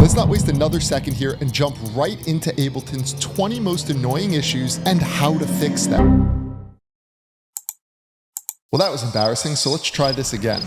Let's not waste another second here and jump right into Ableton's 20 most annoying issues and how to fix them. Well, that was embarrassing, so let's try this again.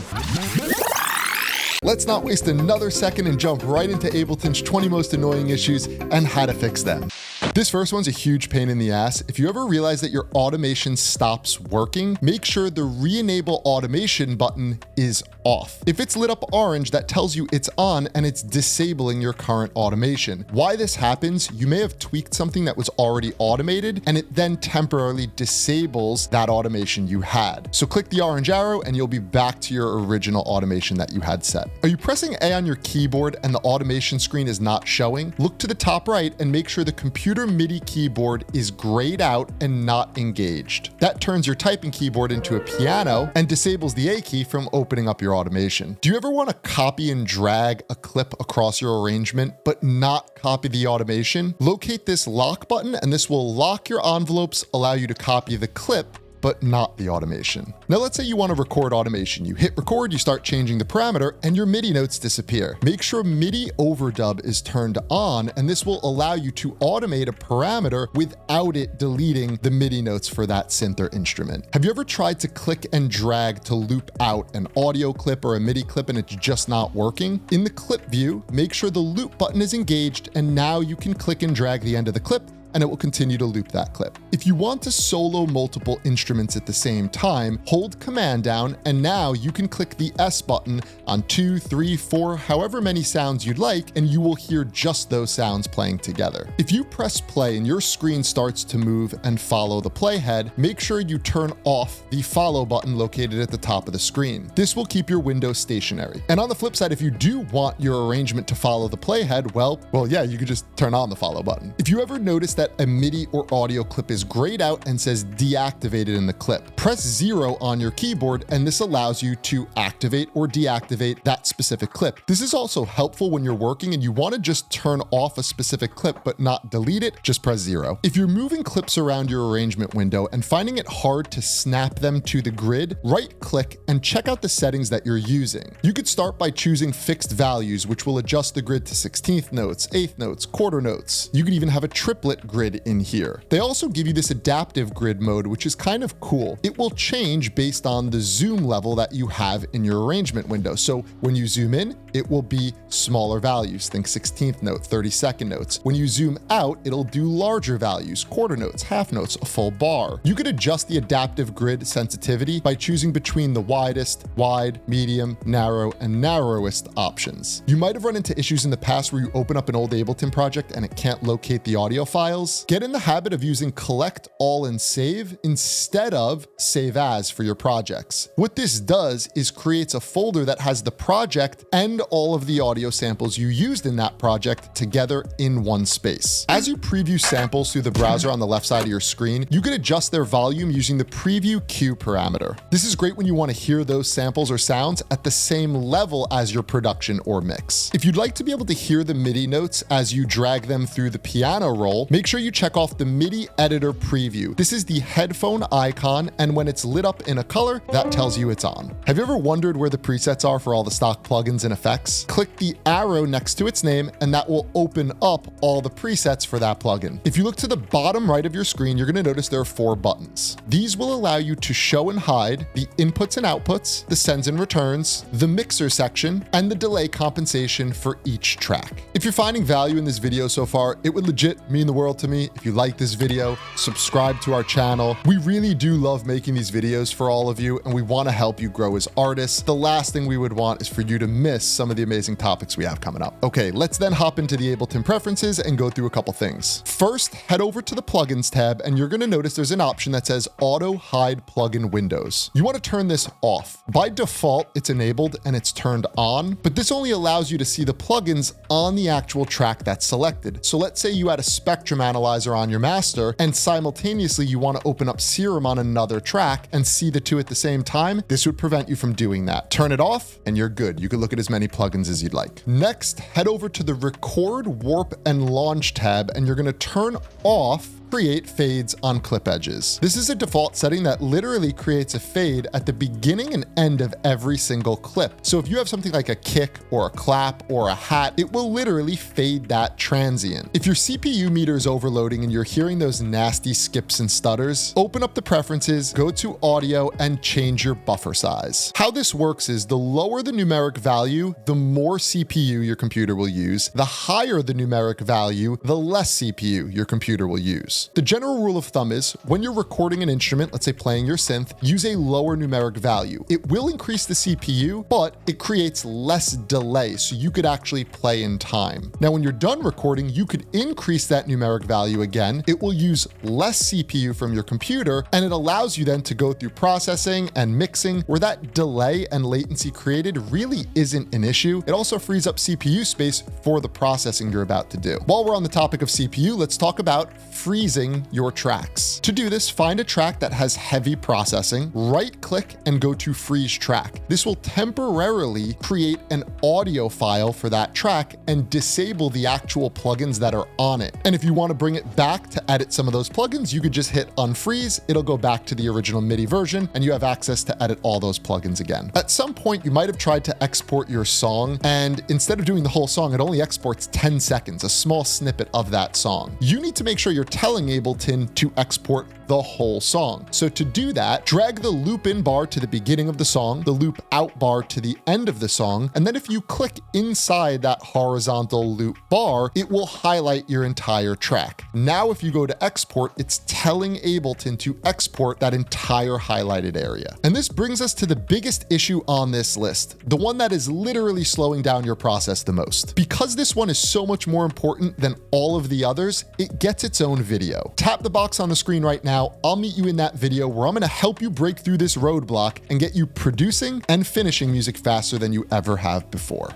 Let's not waste another second and jump right into Ableton's 20 most annoying issues and how to fix them. This first one's a huge pain in the ass. If you ever realize that your automation stops working, make sure the re-enable automation button is off. If it's lit up orange, that tells you it's on and it's disabling your current automation. Why this happens, you may have tweaked something that was already automated and it then temporarily disables that automation you had. So click the orange arrow and you'll be back to your original automation that you had set. Are you pressing A on your keyboard and the automation screen is not showing? Look to the top right and make sure the computer Midi keyboard is grayed out and not engaged. That turns your typing keyboard into a piano and disables the A key from opening up your automation. Do you ever want to copy and drag a clip across your arrangement but not copy the automation? Locate this lock button and this will lock your envelopes, allow you to copy the clip but not the automation. Now let's say you want to record automation. You hit record, you start changing the parameter, and your MIDI notes disappear. Make sure MIDI overdub is turned on, and this will allow you to automate a parameter without it deleting the MIDI notes for that synth or instrument. Have you ever tried to click and drag to loop out an audio clip or a MIDI clip and it's just not working? In the clip view, make sure the loop button is engaged, and now you can click and drag the end of the clip and it will continue to loop that clip. If you want to solo multiple instruments at the same time, hold Command down, and now you can click the S button on 2, 3, 4, however many sounds you'd like, and you will hear just those sounds playing together. If you press play and your screen starts to move and follow the playhead, make sure you turn off the follow button located at the top of the screen. This will keep your window stationary. And on the flip side, if you do want your arrangement to follow the playhead, well, yeah, you could just turn on the follow button. If you ever notice that a MIDI or audio clip is grayed out and says deactivated in the clip, press 0 on your keyboard and this allows you to activate or deactivate that specific clip. This is also helpful when you're working and you want to just turn off a specific clip but not delete it, just press 0. If you're moving clips around your arrangement window and finding it hard to snap them to the grid, right-click and check out the settings that you're using. You could start by choosing fixed values, which will adjust the grid to 16th notes, 8th notes, quarter notes. You could even have a triplet grid in here. They also give you this adaptive grid mode, which is kind of cool. It will change based on the zoom level that you have in your arrangement window. So when you zoom in, it will be smaller values. Think 16th note, 32nd notes. When you zoom out, it'll do larger values, quarter notes, half notes, a full bar. You could adjust the adaptive grid sensitivity by choosing between the widest, wide, medium, narrow, and narrowest options. You might have run into issues in the past where you open up an old Ableton project and it can't locate the audio files. Get in the habit of using collect all and save instead of save as for your projects. What this does is creates a folder that has the project and all of the audio samples you used in that project together in one space. As you preview samples through the browser on the left side of your screen, you can adjust their volume using the preview Q parameter. This is great when you want to hear those samples or sounds at the same level as your production or mix. If you'd like to be able to hear the MIDI notes as you drag them through the piano roll, make sure you check off the MIDI editor preview. This is the headphone icon, and when it's lit up in a color, that tells you it's on. Have you ever wondered where the presets are for all the stock plugins and effects? Click the arrow next to its name, and that will open up all the presets for that plugin. If you look to the bottom right of your screen, you're going to notice there are 4 buttons. These will allow you to show and hide the inputs and outputs, the sends and returns, the mixer section, and the delay compensation for each track. If you're finding value in this video so far, it would legit mean the world to me if you like this video, subscribe to our channel. We really do love making these videos for all of you, and we want to help you grow as artists. The last thing we would want is for you to miss some of the amazing topics we have coming up. Okay, let's then hop into the Ableton preferences and go through a couple things. First, head over to the plugins tab, and you're going to notice there's an option that says auto hide plugin windows. You want to turn this off. By default, it's enabled and it's turned on, but this only allows you to see the plugins on the actual track that's selected. So let's say you had a spectrum analyzer on your master and simultaneously you want to open up Serum on another track and see the two at the same time. This would prevent you from doing that. Turn it off and you're good. You can look at as many plugins as you'd like. Next, head over to the Record, Warp, and Launch tab, and you're going to turn off create fades on clip edges. This is a default setting that literally creates a fade at the beginning and end of every single clip. So if you have something like a kick or a clap or a hat, it will literally fade that transient. If your CPU meter is overloading and you're hearing those nasty skips and stutters, open up the preferences, go to audio, and change your buffer size. How this works is the lower the numeric value, the more CPU your computer will use. The higher the numeric value, the less CPU your computer will use. The general rule of thumb is when you're recording an instrument, let's say playing your synth, use a lower numeric value. It will increase the CPU, but it creates less delay, so you could actually play in time. Now, when you're done recording, you could increase that numeric value again. It will use less CPU from your computer, and it allows you then to go through processing and mixing where that delay and latency created really isn't an issue. It also frees up CPU space for the processing you're about to do. While we're on the topic of CPU, let's talk about freezing your tracks. To do this, find a track that has heavy processing, right-click, and go to freeze track. This will temporarily create an audio file for that track and disable the actual plugins that are on it. And if you want to bring it back to edit some of those plugins, you could just hit unfreeze. It'll go back to the original MIDI version, and you have access to edit all those plugins again. At some point, you might have tried to export your song, and instead of doing the whole song, it only exports 10 seconds, a small snippet of that song. You need to make sure you're telling Ableton to export the whole song. So to do that, drag the loop in bar to the beginning of the song, the loop out bar to the end of the song, and then if you click inside that horizontal loop bar, it will highlight your entire track. Now, if you go to export, it's telling Ableton to export that entire highlighted area. And this brings us to the biggest issue on this list, the one that is literally slowing down your process the most. Because this one is so much more important than all of the others, it gets its own video. Tap the box on the screen right now. I'll meet you in that video where I'm going to help you break through this roadblock and get you producing and finishing music faster than you ever have before.